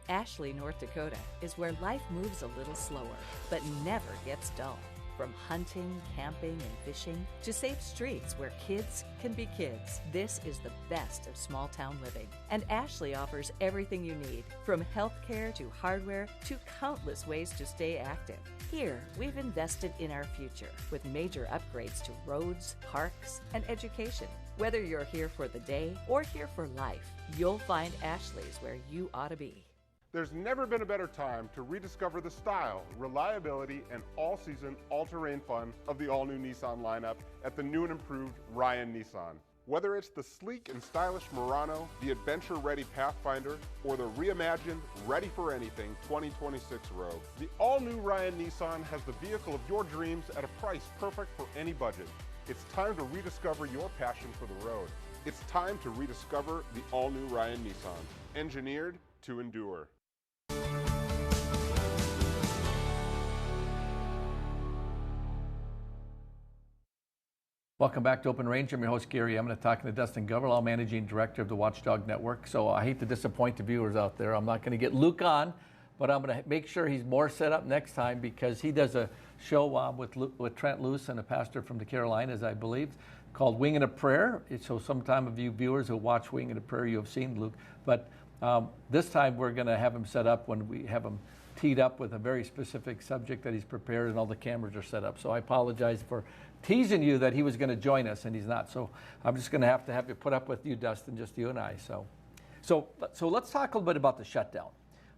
Ashley, North Dakota is where life moves a little slower, but never gets dull. From hunting, camping, and fishing to safe streets where kids can be kids, this is the best of small town living. And Ashley offers everything you need, from healthcare to hardware to countless ways to stay active. Here, we've invested in our future with major upgrades to roads, parks, and education. Whether you're here for the day or here for life, you'll find Ashley's where you ought to be. There's never been a better time to rediscover the style, reliability, and all-season, all-terrain fun of the all-new Nissan lineup at the new and improved Ryan Nissan. Whether it's the sleek and stylish Murano, the adventure-ready Pathfinder, or the reimagined, ready-for-anything 2026 Rogue, the all-new Ryan Nissan has the vehicle of your dreams at a price perfect for any budget. It's time to rediscover your passion for the road. It's time to rediscover the all-new Ryan Nissan, engineered to endure. Welcome back to Open Range. I'm your host, Gary. I'm going to talk to Dustin Gawrylow, Managing Director of the Watchdog Network. So I hate to disappoint the viewers out there. I'm not going to get Luke on, but I'm going to make sure he's more set up next time because he does a show with Trent Luce and a pastor from the Carolinas, I believe, called Wing and a Prayer. So sometime of you viewers who watch Wing and a Prayer, you have seen Luke. But this time we're going to have him set up when we have him teed up with a very specific subject that he's prepared and all the cameras are set up. So I apologize for teasing you that he was going to join us and he's not. So I'm just going to have you put up with you, Dustin, just you and I. So let's talk a little bit about the shutdown.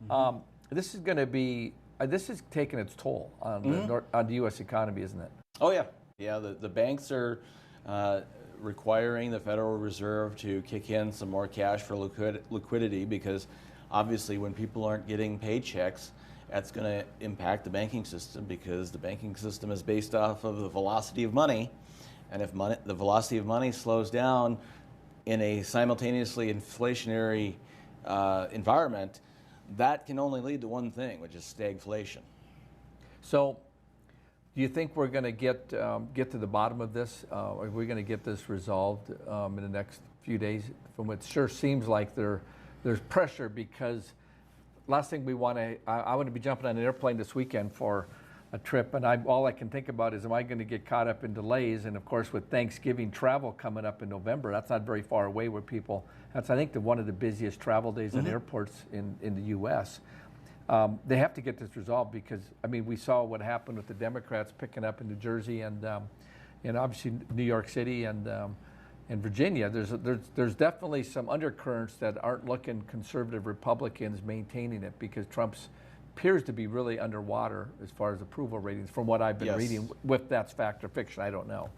Mm-hmm. This is going to be this is taking its toll on the U.S. economy, isn't it? Oh yeah, yeah. The banks are requiring the Federal Reserve to kick in some more cash for liquidity because obviously when people aren't getting paychecks, that's going to impact the banking system because the banking system is based off of the velocity of money. And if the velocity of money slows down in a simultaneously inflationary environment, that can only lead to one thing, which is stagflation. So do you think we're going to get to the bottom of this? Are we going to get this resolved in the next few days? From what sure seems like there's pressure because last thing we want to, I want to be jumping on an airplane this weekend for a trip, and all I can think about is, am I going to get caught up in delays? And of course, with Thanksgiving travel coming up in November, that's not very far away where people, that's I think one of the busiest travel days in airports in the U.S. They have to get this resolved because, I mean, we saw what happened with the Democrats picking up in New Jersey and obviously New York City and Virginia. There's definitely some undercurrents that aren't looking conservative Republicans maintaining it because Trump appears to be really underwater as far as approval ratings from what I've been reading. If that's fact or fiction, I don't know.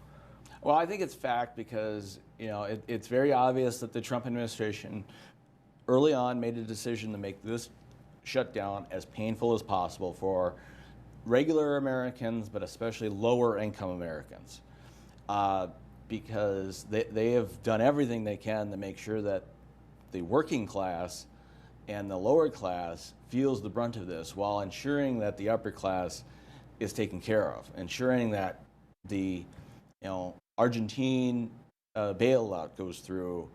Well, I think it's fact because it's very obvious that the Trump administration early on made a decision to make this shutdown as painful as possible for regular Americans, but especially lower income Americans. Because they have done everything they can to make sure that the working class and the lower class feels the brunt of this while ensuring that the upper class is taken care of, ensuring that the Argentine bailout goes through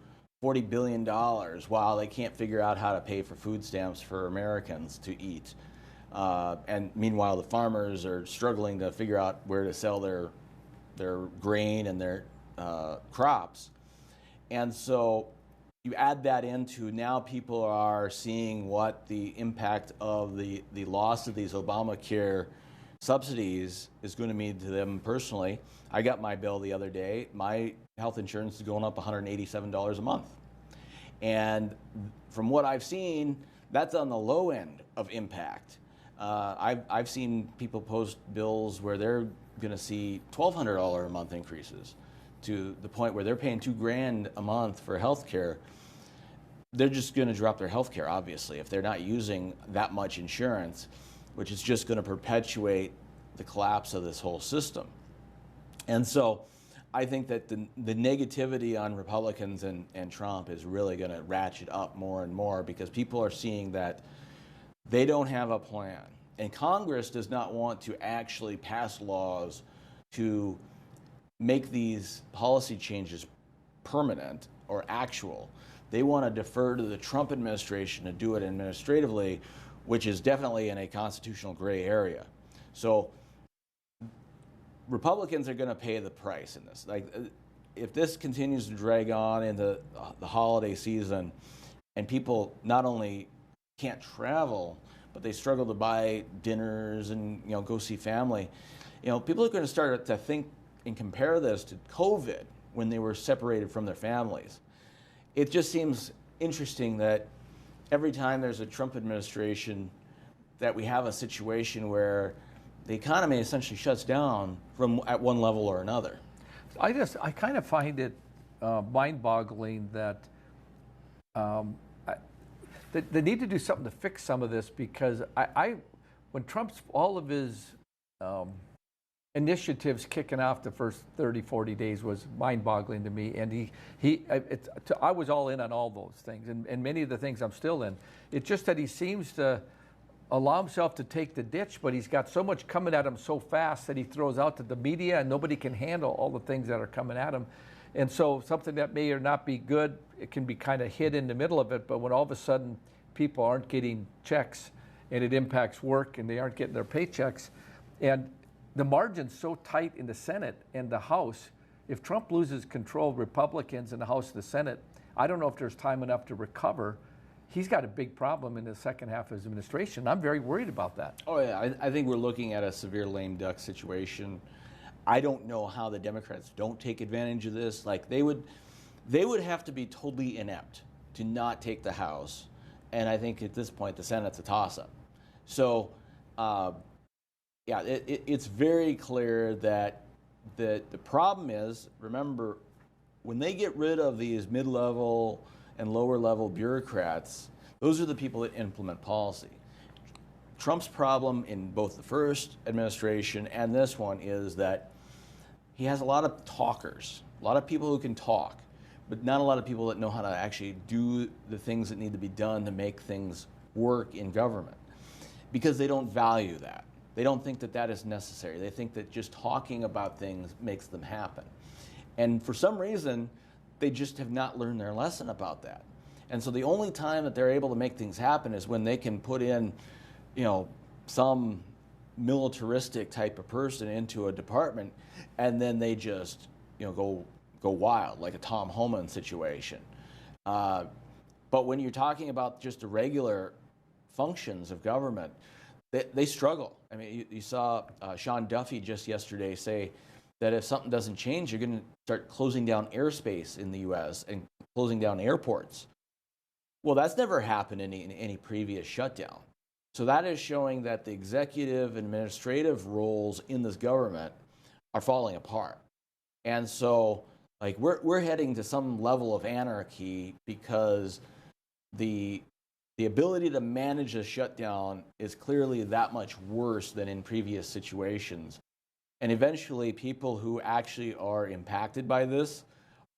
$40 billion while they can't figure out how to pay for food stamps for Americans to eat. And meanwhile, the farmers are struggling to figure out where to sell their grain and their crops. And so you add that into now people are seeing what the impact of the loss of these Obamacare subsidies is going to mean to them personally. I got my bill the other day. My health insurance is going up $187 a month. And from what I've seen, that's on the low end of impact. I've seen people post bills where they're going to see $1,200 a month increases to the point where they're paying $2,000 a month for health care. They're just going to drop their health care, obviously, if they're not using that much insurance, which is just going to perpetuate the collapse of this whole system. And so I think that the negativity on Republicans and Trump is really going to ratchet up more and more because people are seeing that they don't have a plan. And Congress does not want to actually pass laws to make these policy changes permanent or actual. They want to defer to the Trump administration to do it administratively, which is definitely in a constitutional gray area. So Republicans are going to pay the price in this. Like, if this continues to drag on into the holiday season, and people not only can't travel, but they struggle to buy dinners and go see family, people are going to start to think and compare this to COVID when they were separated from their families. It just seems interesting that every time there's a Trump administration, that we have a situation where the economy essentially shuts down at one level or another. I kind of find it mind-boggling that they need to do something to fix some of this, because when Trump's all of his initiatives kicking off the first 30, 40 days was mind-boggling to me, and I was all in on all those things, and many of the things I'm still in. It's just that he seems to allow himself to take the ditch, but he's got so much coming at him so fast that he throws out to the media, and nobody can handle all the things that are coming at him. And so something that may or not be good, it can be kind of hid in the middle of it, but when all of a sudden people aren't getting checks and it impacts work and they aren't getting their paychecks, and the margin's so tight in the Senate and the House, if Trump loses control, Republicans in the House and the Senate, I don't know if there's time enough to recover. He's got a big problem in the second half of his administration. I'm very worried about that. Oh yeah, I think we're looking at a severe lame duck situation. I don't know how the Democrats don't take advantage of this. Like, they would have to be totally inept to not take the House, and I think at this point the Senate's a toss-up. So, yeah, it's very clear that the problem is, remember, when they get rid of these mid-level and lower-level bureaucrats, those are the people that implement policy. Trump's problem in both the first administration and this one is that he has a lot of talkers, a lot of people who can talk, but not a lot of people that know how to actually do the things that need to be done to make things work in government, because they don't value that. They don't think that that is necessary. They think that just talking about things makes them happen. And for some reason, they just have not learned their lesson about that. And so the only time that they're able to make things happen is when they can put in, some militaristic type of person into a department, and then they just, go wild, like a Tom Homan situation. But when you're talking about just the regular functions of government, they struggle. I mean, you saw Sean Duffy just yesterday say that if something doesn't change, you're going to start closing down airspace in the U.S. and closing down airports. Well, that's never happened in any previous shutdown. So that is showing that the executive and administrative roles in this government are falling apart. And so, like, we're heading to some level of anarchy because the ability to manage a shutdown is clearly that much worse than in previous situations. And eventually, people who actually are impacted by this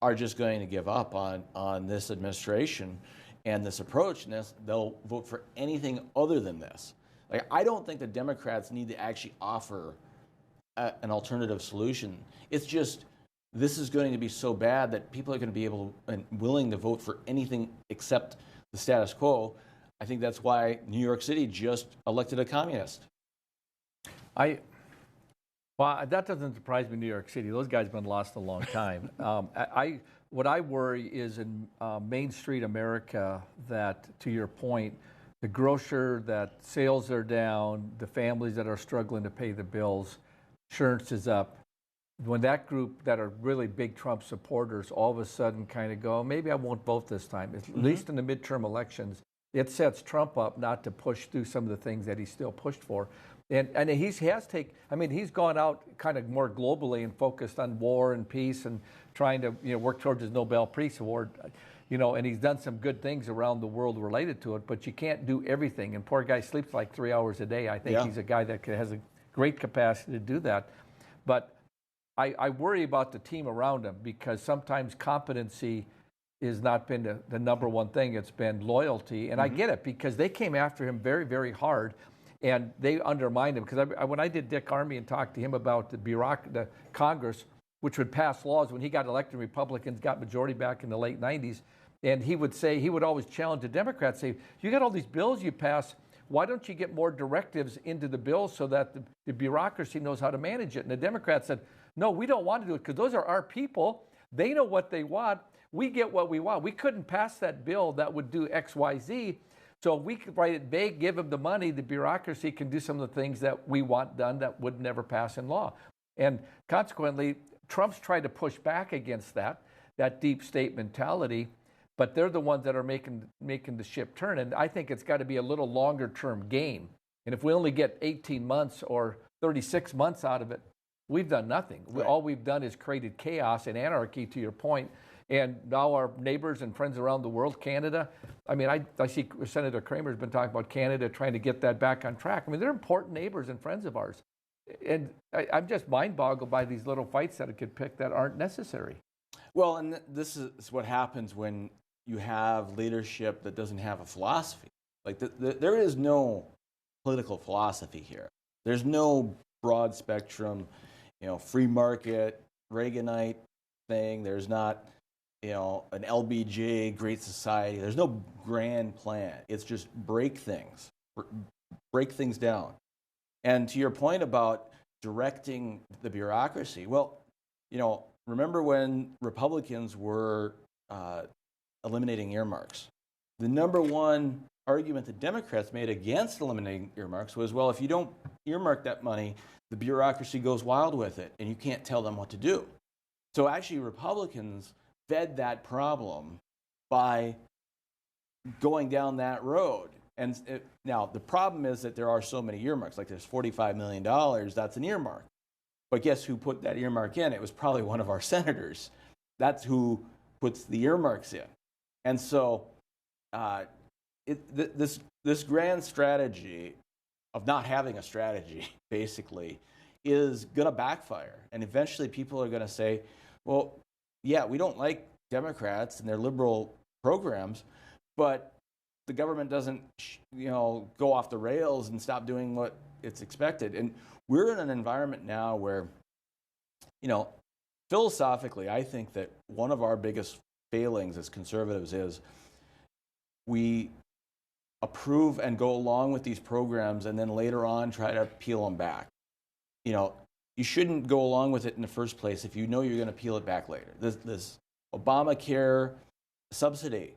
are just going to give up on this administration and this approach, and they'll vote for anything other than this. Like, I don't think the Democrats need to actually offer an alternative solution. It's just, this is going to be so bad that people are going to be able and willing to vote for anything except the status quo. I think that's why New York City just elected a communist. Well, that doesn't surprise me, New York City. Those guys have been lost a long time. What I worry is in Main Street America that, to your point, the grocer, that sales are down, the families that are struggling to pay the bills, insurance is up. When that group that are really big Trump supporters all of a sudden kind of go, maybe I won't vote this time, at least in the midterm elections, it sets Trump up not to push through some of the things that he's still pushed for. And he's gone out kind of more globally and focused on war and peace and trying to work towards his Nobel Peace Award, and he's done some good things around the world related to it, but you can't do everything. And poor guy sleeps like 3 hours a day. I think he's a guy that has a great capacity to do that. But I worry about the team around him, because sometimes competency has not been the number one thing. It's been loyalty. And I get it, because they came after him very, very hard. And they undermined him, because when I did Dick Armey and talked to him about the Congress, which would pass laws when he got elected, Republicans got majority back in the late 90s, and he would always challenge the Democrats, say, you got all these bills you pass, why don't you get more directives into the bill so that the bureaucracy knows how to manage it? And the Democrats said, no, we don't want to do it because those are our people. They know what they want. We get what we want. We couldn't pass that bill that would do X, Y, Z. So if we could write it vague, give them the money, the bureaucracy can do some of the things that we want done that would never pass in law. And consequently, Trump's tried to push back against that deep state mentality, but they're the ones that are making the ship turn. And I think it's got to be a little longer term game. And if we only get 18 months or 36 months out of it, we've done nothing. Right. All we've done is created chaos and anarchy, to your point. And now our neighbors and friends around the world, Canada, I mean, I see Senator Kramer's been talking about Canada trying to get that back on track. I mean, they're important neighbors and friends of ours. And I'm just mind-boggled by these little fights that it could pick that aren't necessary. Well, and this is what happens when you have leadership that doesn't have a philosophy. Like, there is no political philosophy here. There's no broad spectrum, free market, Reaganite thing. There's not, an LBJ, Great Society. There's no grand plan. It's just break things down. And to your point about directing the bureaucracy, well, remember when Republicans were eliminating earmarks? The number one argument the Democrats made against eliminating earmarks was, well, if you don't earmark that money, the bureaucracy goes wild with it, and you can't tell them what to do. So actually, Republicans fed that problem by going down that road. And now the problem is that there are so many earmarks. Like, there's $45 million. That's an earmark. But guess who put that earmark in? It was probably one of our senators. That's who puts the earmarks in. And so this grand strategy of not having a strategy, basically, is going to backfire. And eventually people are going to say, well, yeah, we don't like Democrats and their liberal programs, but the government doesn't, go off the rails and stop doing what it's expected. And we're in an environment now where, philosophically, I think that one of our biggest failings as conservatives is we approve and go along with these programs and then later on try to peel them back. You shouldn't go along with it in the first place if you know you're going to peel it back later. This Obamacare subsidy,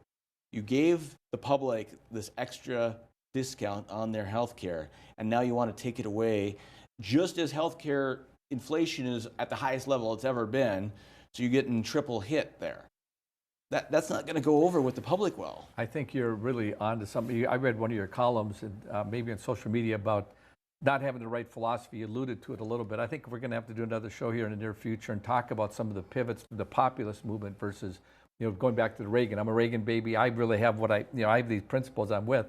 you gave the public this extra discount on their health care, and now you want to take it away just as health care inflation is at the highest level it's ever been, so you're getting triple hit there. That's not going to go over with the public well. I think you're really onto something. I read one of your columns, and maybe on social media, about not having the right philosophy. You alluded to it a little bit. I think we're going to have to do another show here in the near future and talk about some of the pivots to the populist movement versus, going back to the Reagan. I'm a Reagan baby. I really have I have these principles I'm with.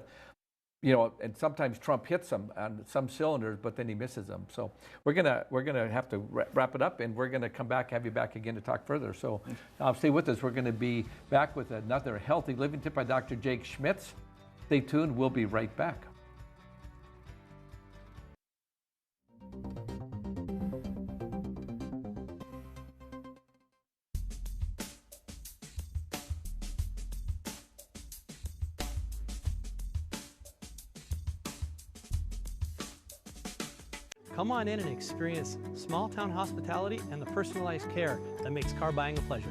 And sometimes Trump hits them on some cylinders, but then he misses them. So we're gonna have to wrap it up, and we're gonna come back, have you back again to talk further. So stay with us. We're gonna be back with another healthy living tip by Dr. Jake Schmitz. Stay tuned. We'll be right back. Come on in and experience small town hospitality and the personalized care that makes car buying a pleasure.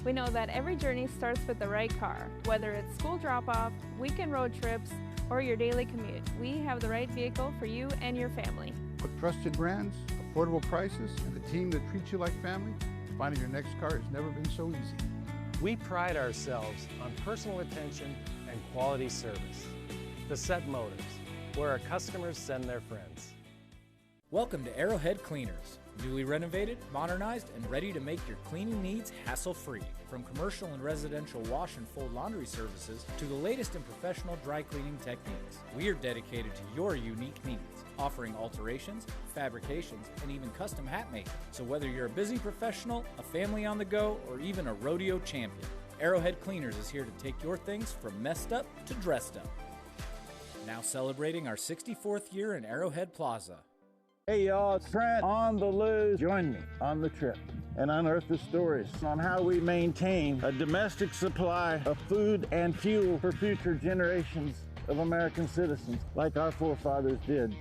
We know that every journey starts with the right car. Whether it's school drop-off, weekend road trips, or your daily commute, we have the right vehicle for you and your family. With trusted brands, affordable prices, and a team that treats you like family, finding your next car has never been so easy. We pride ourselves on personal attention and quality service. The Set Motors, where our customers send their friends. Welcome to Arrowhead Cleaners. Newly renovated, modernized, and ready to make your cleaning needs hassle-free. From commercial and residential wash and fold laundry services to the latest in professional dry cleaning techniques, we are dedicated to your unique needs, offering alterations, fabrications, and even custom hat making. So whether you're a busy professional, a family on the go, or even a rodeo champion, Arrowhead Cleaners is here to take your things from messed up to dressed up. Now celebrating our 64th year in Arrowhead Plaza. Hey y'all, it's Trent on the loose. Join me on the trip and unearth the stories on how we maintain a domestic supply of food and fuel for future generations of American citizens like our forefathers did.